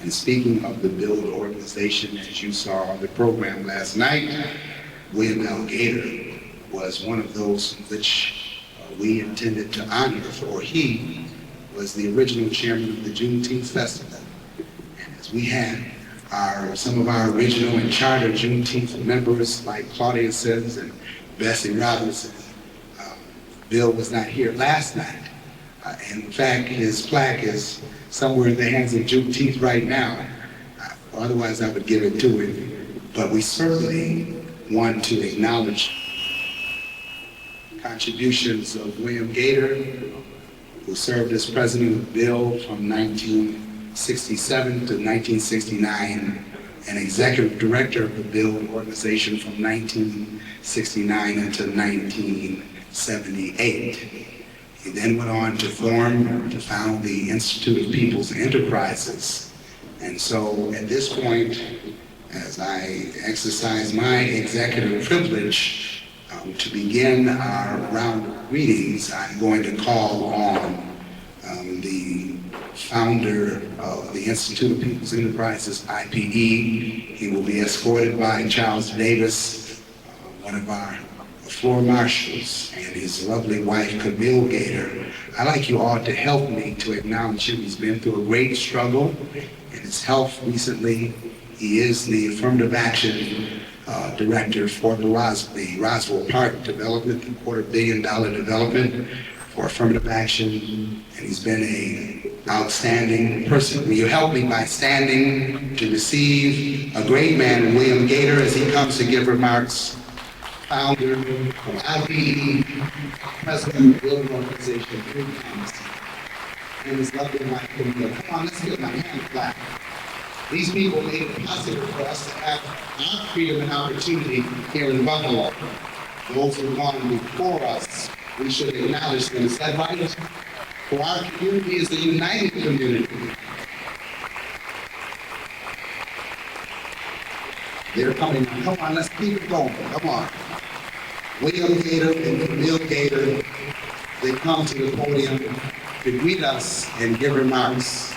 And speaking of the B.U.I.L.D organization, as you saw on the program last night, William L. Gaiter was one of those which we intended to honor, for he was the original chairman of the Juneteenth Festival. And as we had some of our original and charter Juneteenth members like Claudia Sims and Bessie Robinson, Bill was not here last night. And in fact, his plaque is somewhere in the hands of Juneteenth right now. Otherwise, I would give it to him. But we certainly want to acknowledge contributions of William Gaiter, who served as president of B.U.I.L.D from 1967 to 1969, and executive director of the B.U.I.L.D organization from 1969 until 1978. He then went on to found the Institute of People's Enterprises. And so at this point, as I exercise my executive privilege to begin our round of greetings, I'm going to call on the founder of the Institute of People's Enterprises, IPE. He will be escorted by Charles Davis, one of our floor marshals, and his lovely wife, Camille Gaiter. I'd like you all to help me to acknowledge him. He's been through a great struggle in his health recently. He is the affirmative action director for the Roswell Park development, the $250 million development for affirmative action, and he's been an outstanding person. Will you help me by standing to receive a great man, William Gaiter, as he comes to give remarks, founder of IPE, president of the B.U.I.L.D organization, 3 times, and his lovely wife, Camille. Come on, let's give him a hand clap. These people made it possible for us to have our freedom and opportunity here in Buffalo. Those who have gone before us, we should acknowledge them. Is that right? For our community is a united community. They're coming. Come on, let's keep it going. Come on. William Gaiter and Camille Gaiter, they come to the podium to greet us and give remarks.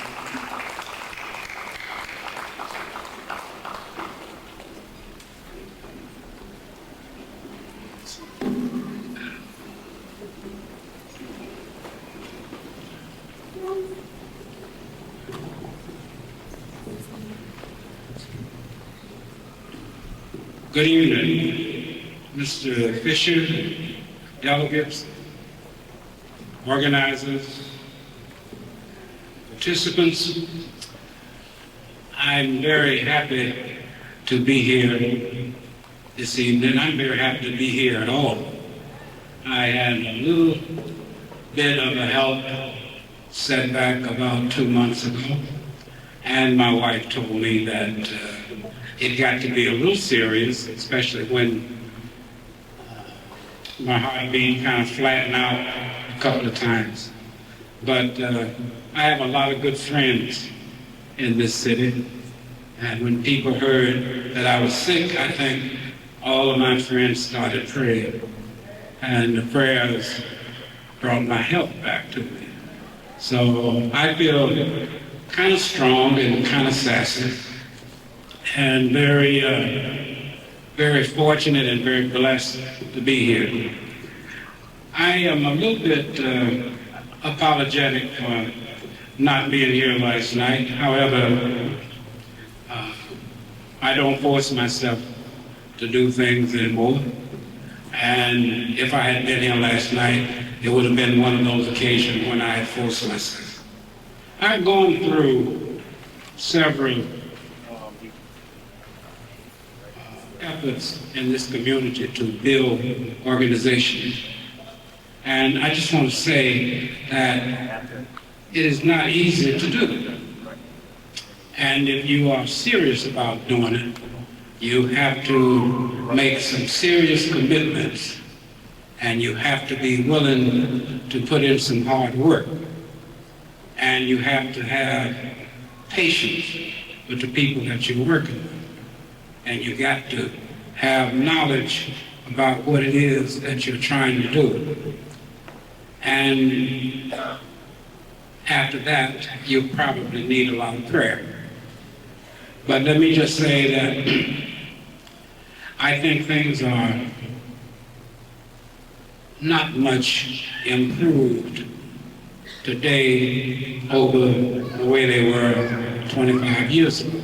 Good evening, Mr. Fisher, delegates, organizers, participants. I'm very happy to be here this evening. I'm very happy to be here at all. I had a little bit of a health setback about 2 months ago, and my wife told me that it got to be a little serious, especially when my heartbeat kind of flattened out a couple of times. But I have a lot of good friends in this city, and when people heard that I was sick, I think all of my friends started praying, and the prayers brought my health back to me. So I feel kind of strong and kind of sassy, and very, very fortunate and very blessed to be here. I am a little bit apologetic for not being here last night. However, I don't force myself to do things anymore. And if I had been here last night, it would have been one of those occasions when I had forced myself. I've gone through several efforts in this community to build organizations. And I just want to say that it is not easy to do. And if you are serious about doing it, you have to make some serious commitments, and you have to be willing to put in some hard work. And you have to have patience with the people that you're working with. And you got to have knowledge about what it is that you're trying to do. And after that, you probably need a lot of prayer. But let me just say that I think things are not much improved today over the way they were 25 years ago.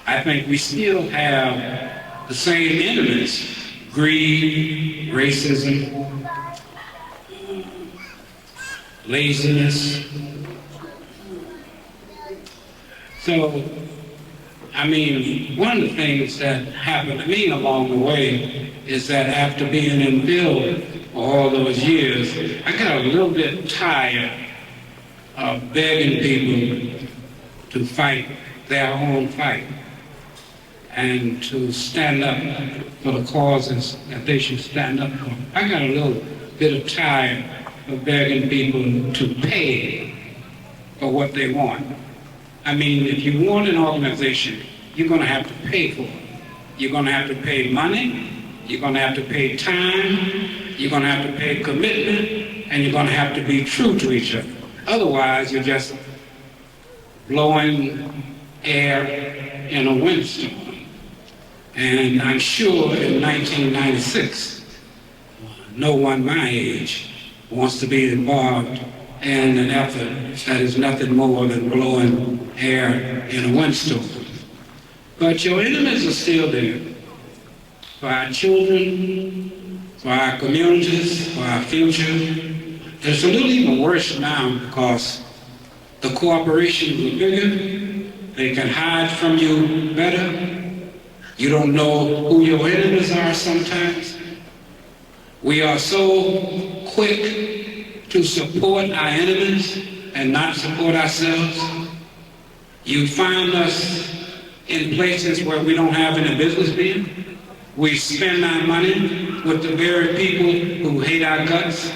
I think we still have the same enemies: greed, racism, laziness. So, I mean, one of the things that happened to me along the way is that after being in B.U.I.L.D for all those years, I got a little bit tired of begging people to fight their own fight and to stand up for the causes that they should stand up for. I got a little bit of tired of begging people to pay for what they want. I mean, if you want an organization, you're going to have to pay for it. You're going to have to pay money, you're going to have to pay time, you're going to have to pay commitment, and you're going to have to be true to each other. Otherwise, you're just blowing air in a windstorm. And I'm sure in 1996, no one my age wants to be involved in an effort that is nothing more than blowing air in a windstorm. But your enemies are still there. For our children, for our communities, for our future. It's a little even worse now because the corporations are bigger. They can hide from you better. You don't know who your enemies are sometimes. We are so quick to support our enemies and not support ourselves. You find us in places where we don't have any business being. We spend our money with the very people who hate our guts.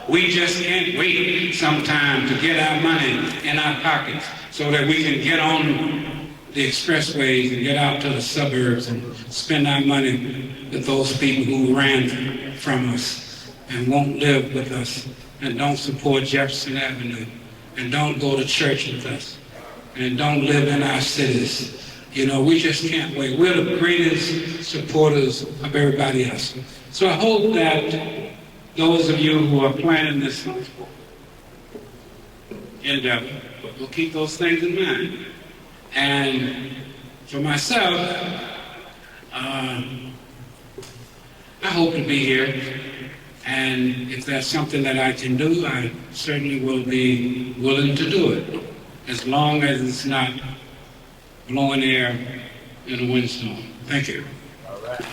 We just can't wait sometimes to get our money in our pockets so that we can get on the expressways and get out to the suburbs and spend our money with those people who ran from us and won't live with us and don't support Jefferson Avenue and don't go to church with us and don't live in our cities. You know, we just can't wait. We're the greatest supporters of everybody else. So I hope that those of you who are planning this endeavor will keep those things in mind. And for myself, I hope to be here. And if there's something that I can do, I certainly will be willing to do it, as long as it's not blowing air in a windstorm. Thank you. All right.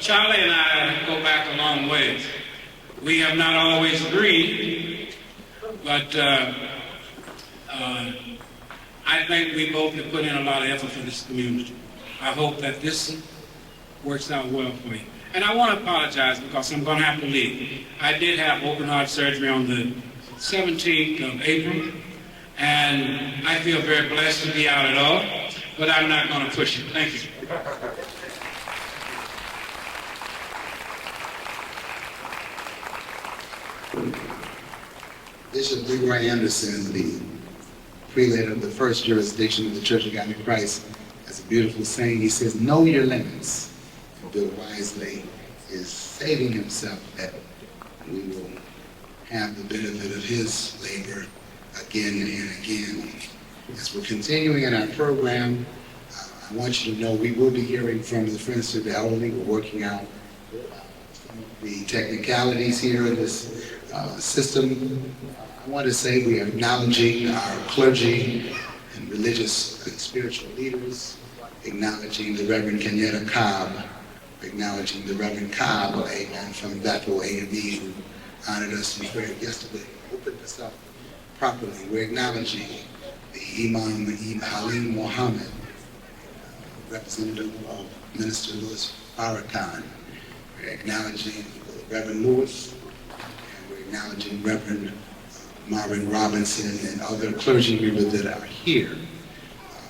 Charlie and I go back a long ways. We have not always agreed, but I think we both have put in a lot of effort for this community. I hope that this works out well for you. And I want to apologize because I'm going to have to leave. I did have open heart surgery on the 17th of April, and I feel very blessed to be out at all, but I'm not going to push it. Thank you. Bishop Leroy Anderson, the prelate of the first jurisdiction of the Church of God in Christ, has a beautiful saying. He says, know your limits. And Bill wisely is saving himself that we will have the benefit of his labor again and again. As we're continuing in our program, I want you to know we will be hearing from the Friends of the Elderly. We're working out the technicalities here in this system. I want to say we are acknowledging our clergy and religious and spiritual leaders, acknowledging the Reverend Kenyatta Cobb, acknowledging the Reverend Cobb, amen, from Bethel A&E, who honored us in prayer yesterday, opened us up properly. We're acknowledging the Imam Halim Mohammed, representative of Minister Louis Farrakhan. We're acknowledging Reverend Lewis, and we're acknowledging Reverend Marvin Robinson, and other clergy members that are here.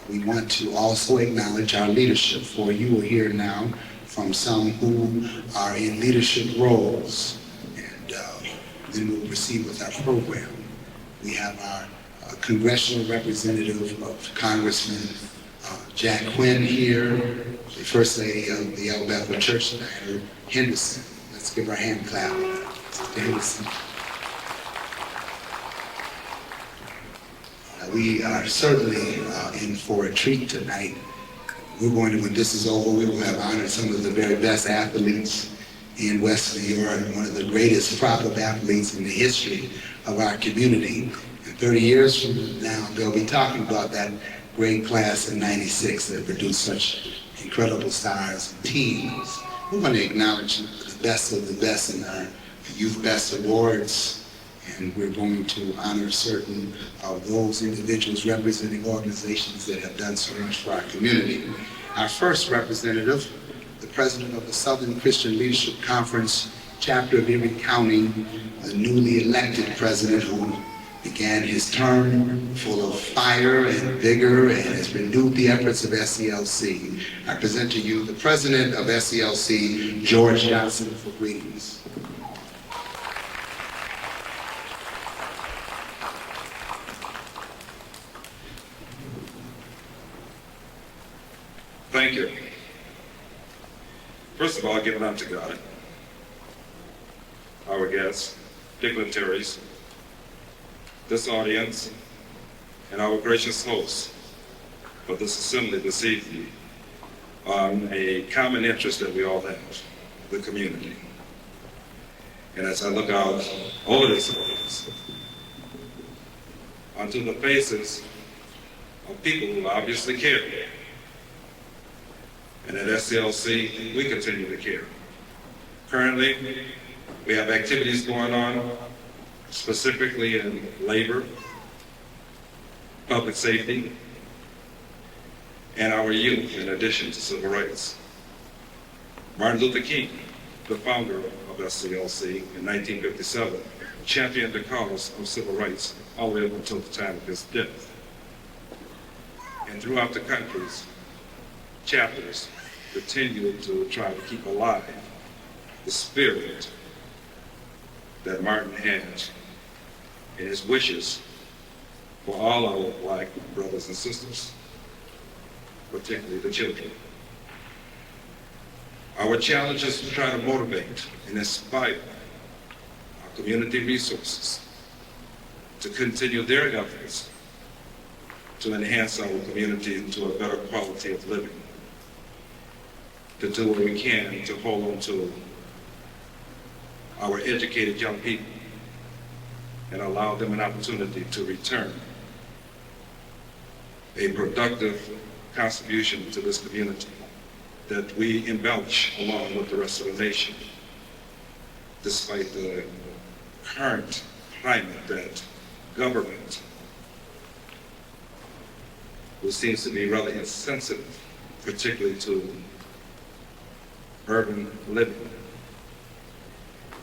We want to also acknowledge our leadership, for you will hear now from some who are in leadership roles, and then we'll proceed with our program. We have our congressional representative of Congressman Jack Quinn here, the First Lady of the B.U.I.L.D Church, Gaiter Henderson. Let's give her a hand clap. Sister Henderson. We are certainly in for a treat tonight. We're going to, when this is over, we will have honored some of the very best athletes in West New York, one of the greatest crop of athletes in the history of our community. And 30 years from now, they'll be talking about that great class in '96 that produced such incredible stars and teams. We're going to acknowledge the best of the best in our Youth Best Awards, and we're going to honor certain of those individuals representing organizations that have done so much for our community. Our first representative, the president of the Southern Christian Leadership Conference, chapter of Erie County, the newly elected president who began his term full of fire and vigor and has renewed the efforts of SCLC. I present to you the president of SCLC, George Johnson, for greetings. Thank you. First of all, give it unto God, our guests, dignitaries, this audience, and our gracious hosts for this assembly this evening on a common interest that we all have, the community. And as I look out over this audience, onto the faces of people who obviously care, and at SCLC, we continue to care. Currently, we have activities going on, specifically in labor, public safety, and our youth, in addition to civil rights. Martin Luther King, the founder of SCLC in 1957, championed the cause of civil rights all the way up until the time of his death. And throughout the country's chapters continue to try to keep alive the spirit that Martin had in his wishes for all our black brothers and sisters, particularly the children. Our challenge is to try to motivate and inspire our community resources to continue their efforts to enhance our community to a better quality of living, to do what we can to hold on to our educated young people and allow them an opportunity to return a productive contribution to this community that we embellish along with the rest of the nation, despite the current climate that government, who seems to be rather insensitive, particularly to urban living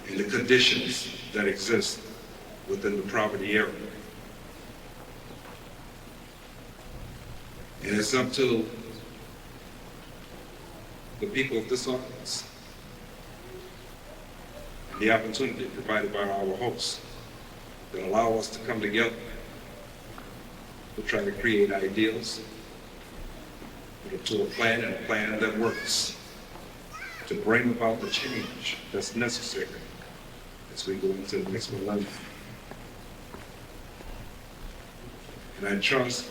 and the conditions that exist within the poverty area. And it's up to the people of this audience and the opportunity provided by our hosts that allow us to come together to try to create ideals, to a plan, and a plan that works, to bring about the change that's necessary as we go into the next millennium. And I trust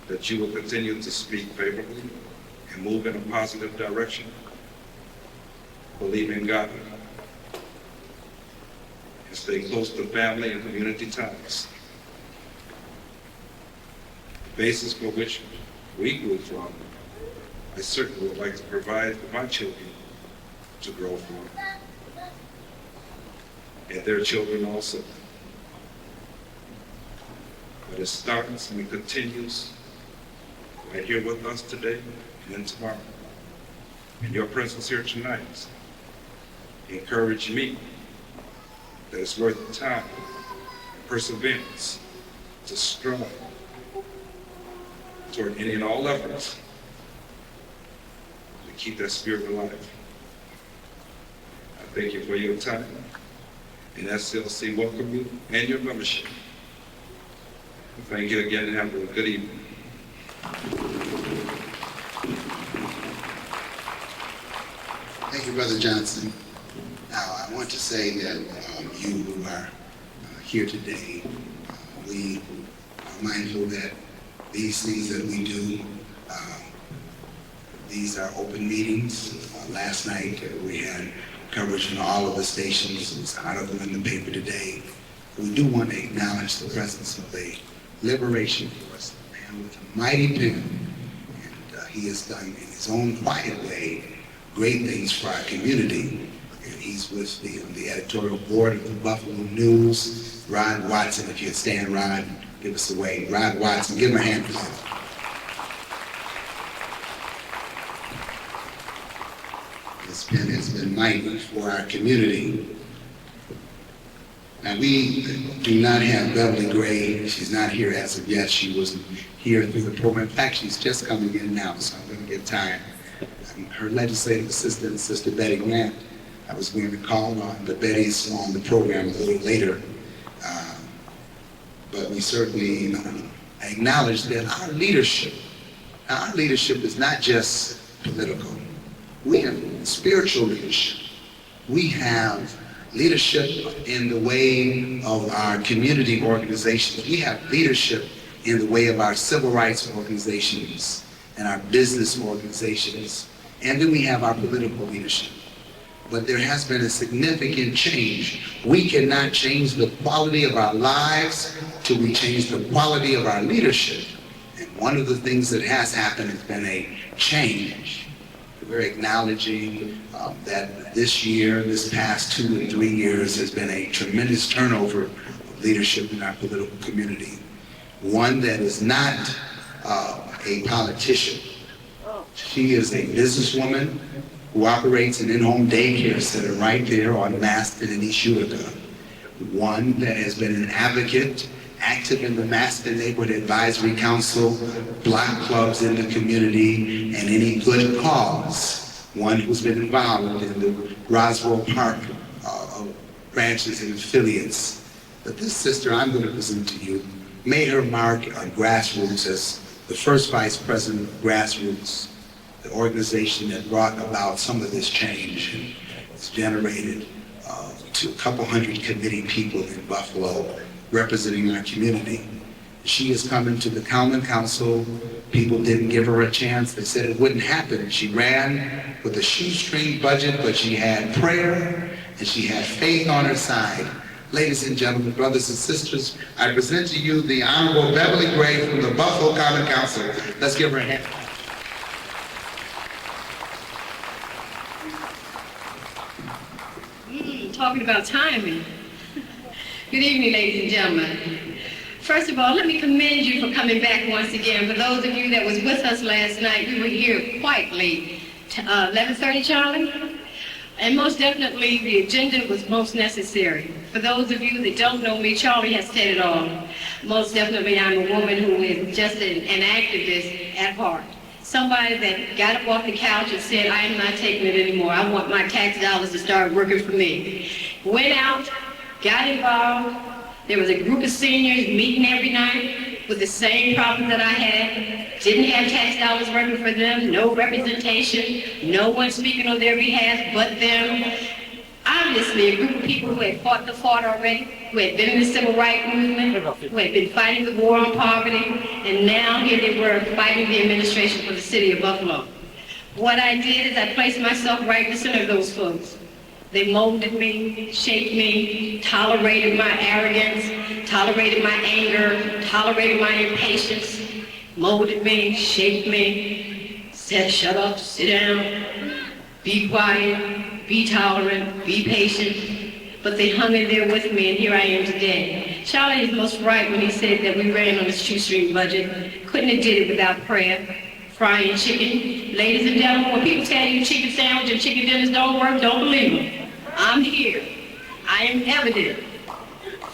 that you will continue to speak favorably and move in a positive direction, believe in God, and stay close to family and community ties. The basis for which we grew from, I certainly would like to provide for my children to grow from, and their children also. But it starts and it continues right here with us today and then tomorrow. And your presence here tonight encouraged me that it's worth the time perseverance, to strive toward any and all efforts to keep that spirit alive. I thank you for your time, and SLC welcome you and your membership. Thank you again, and have a good evening. Thank you, Brother Johnson. Now, I want to say that you who are here today, we are mindful that these things that we do, these are open meetings. Last night we had coverage on all of the stations. There's an article in the paper today. We do want to acknowledge the presence of a liberation force, a man with a mighty pen, and he has done in his own quiet way great things for our community. And he's with the editorial board of the Buffalo News. Rod Watson, if you'd stand, Rod, give us a wave. Rod Watson, give him a hand, please. His pen has been mighty for our community. Now, we do not have Beverly Gray. She's not here as of yet. She wasn't here through the program. In fact, she's just coming in now, so I'm going to get time. Her legislative assistant, Sister Betty Grant, I was going to call on, but Betty's on the program a little later. But we certainly acknowledge that our leadership is not just political. We have spiritual leadership. We have leadership in the way of our community organizations. We have leadership in the way of our civil rights organizations and our business organizations. And then we have our political leadership. But there has been a significant change. We cannot change the quality of our lives till we change the quality of our leadership. And one of the things that has happened has been a change. We're acknowledging that this year, this past 2 and 3 years, has been a tremendous turnover of leadership in our political community. One that is not a politician. She is a businesswoman who operates an in-home daycare center right there on Maston and East Utica. One that has been an advocate, active in the Maston Neighborhood Advisory Council, block clubs in the community, and any good cause. One who's been involved in the Roswell Park branches and affiliates. But this sister I'm going to present to you made her mark on Grassroots as the first vice president of Grassroots, the organization that brought about some of this change, and it's generated to a couple hundred committee people in Buffalo representing our community. She is coming to the Common Council. People didn't give her a chance. They said it wouldn't happen. She ran with a shoestring budget, but she had prayer and she had faith on her side. Ladies and gentlemen, brothers and sisters, I present to you the Honorable Beverly Gray from the Buffalo Common Council. Let's give her a hand. Talking about timing. Good evening, ladies and gentlemen. First of all, let me commend you for coming back once again. For those of you that was with us last night, we were here quite late. 11:30, Charlie? And most definitely, the agenda was most necessary. For those of you that don't know me, Charlie has said it all. Most definitely, I'm a woman who is just an activist at heart. Somebody that got up off the couch and said, I am not taking it anymore. I want my tax dollars to start working for me. Went out, got involved. There was a group of seniors meeting every night with the same problem that I had. Didn't have tax dollars working for them, no representation, no one speaking on their behalf but them. Obviously, a group of people who had fought the fight already, who had been in the civil rights movement, who had been fighting the war on poverty, and now here they were fighting the administration for the city of Buffalo. What I did is I placed myself right in the center of those folks. They molded me, shaped me, tolerated my arrogance, tolerated my anger, tolerated my impatience, molded me, shaped me, said shut up, sit down, be quiet, be tolerant, be patient. But they hung in there with me, and here I am today. Charlie is most right when he said that we ran on a shoestring budget. Couldn't have did it without prayer. Frying chicken. Ladies and gentlemen, when people tell you chicken sandwich and chicken dinners don't work, don't believe them. I'm here. I am evident.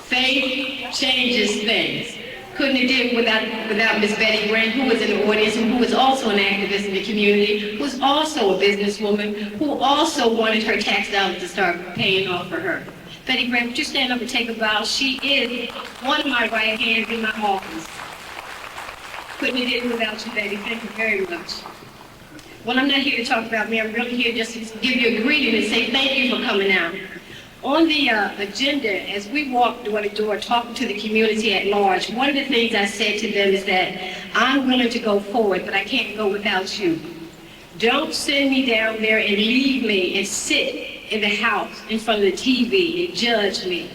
Faith changes things. Couldn't have did without Miss Betty Grant, who was in the audience and who was also an activist in the community, who was also a businesswoman, who also wanted her tax dollars to start paying off for her. Betty Grant, would you stand up and take a bow? She is one of my right hands in my office. Couldn't have did it without you, Betty. Thank you very much. Well, I'm not here to talk about me. I'm really here just to give you a greeting and say thank you for coming out. On the agenda, as we walk door to door talking to the community at large, one of the things I said to them is that I'm willing to go forward, but I can't go without you. Don't send me down there and leave me and sit in the house in front of the TV and judge me.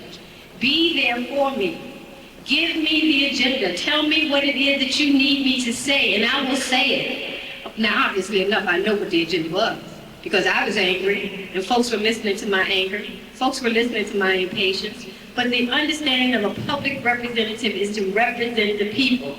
Be there for me. Give me the agenda. Tell me what it is that you need me to say, and I will say it. Now, obviously enough, I know what the agenda was, because I was angry, and folks were listening to my anger. Folks were listening to my impatience. But the understanding of a public representative is to represent the people.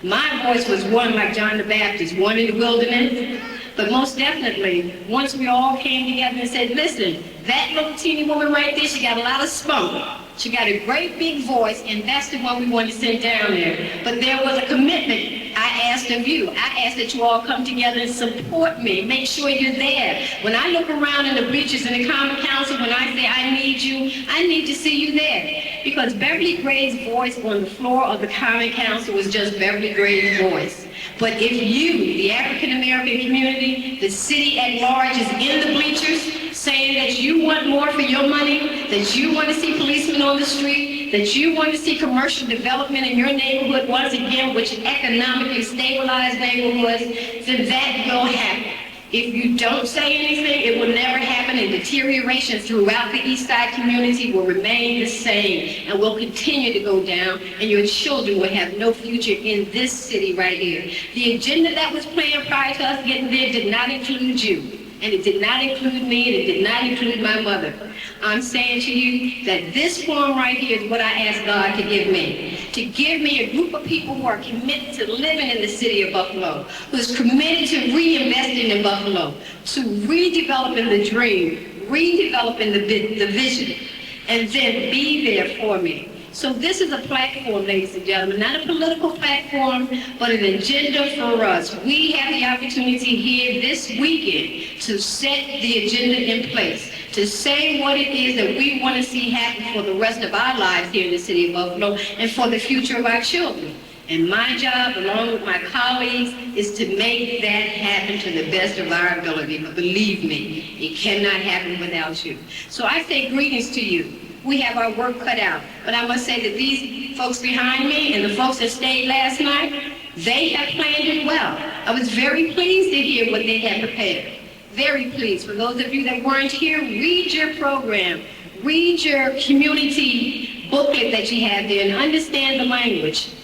My voice was one like John the Baptist, one in the wilderness. But most definitely, once we all came together and said, listen, that little teeny woman right there, she got a lot of spunk. She got a great big voice, and that's the one we want to send down there. But there was a commitment I asked of you. I asked that you all come together and support me. Make sure you're there. When I look around in the bleachers in the Common Council, when I say I need you, I need to see you there. Because Beverly Gray's voice on the floor of the Common Council was just Beverly Gray's voice. But if you, the African American community, the city at large is in the bleachers, saying that you want more for your money, that you want to see policemen on the street, that you want to see commercial development in your neighborhood once again, which economically stabilize neighborhoods, then that will happen. If you don't say anything, it will never happen, and deterioration throughout the East Side community will remain the same and will continue to go down, and your children will have no future in this city right here. The agenda that was planned prior to us getting there did not include you. And it did not include me, and it did not include my mother. I'm saying to you that this forum right here is what I asked God to give me. To give me a group of people who are committed to living in the city of Buffalo, who's committed to reinvesting in Buffalo, to redeveloping the dream, redeveloping the vision, and then be there for me. So this is a platform, ladies and gentlemen, not a political platform, but an agenda for us. We have the opportunity here this weekend to set the agenda in place, to say what it is that we want to see happen for the rest of our lives here in the city of Buffalo and for the future of our children. And my job, along with my colleagues, is to make that happen to the best of our ability. But believe me, it cannot happen without you. So I say greetings to you. We have our work cut out. But I must say that these folks behind me and the folks that stayed last night, they have planned it well. I was very pleased to hear what they had prepared. Very pleased. For those of you that weren't here, read your program. Read your community booklet that you have there and understand the language.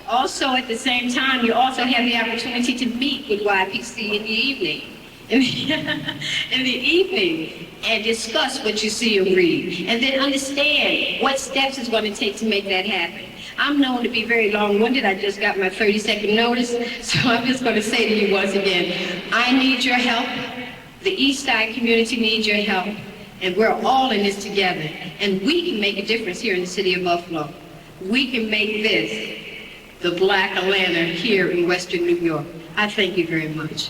Also, at the same time, you also have the opportunity to meet with YPC in the evening. In the evening, and discuss what you see and read, and then understand what steps it's going to take to make that happen. I'm known to be very long-winded. I just got my 30-second notice, so I'm just going to say to you once again, I need your help. The East Side community needs your help, and we're all in this together, and we can make a difference here in the city of Buffalo. We can make this the Black Atlanta here in Western New York. I thank you very much.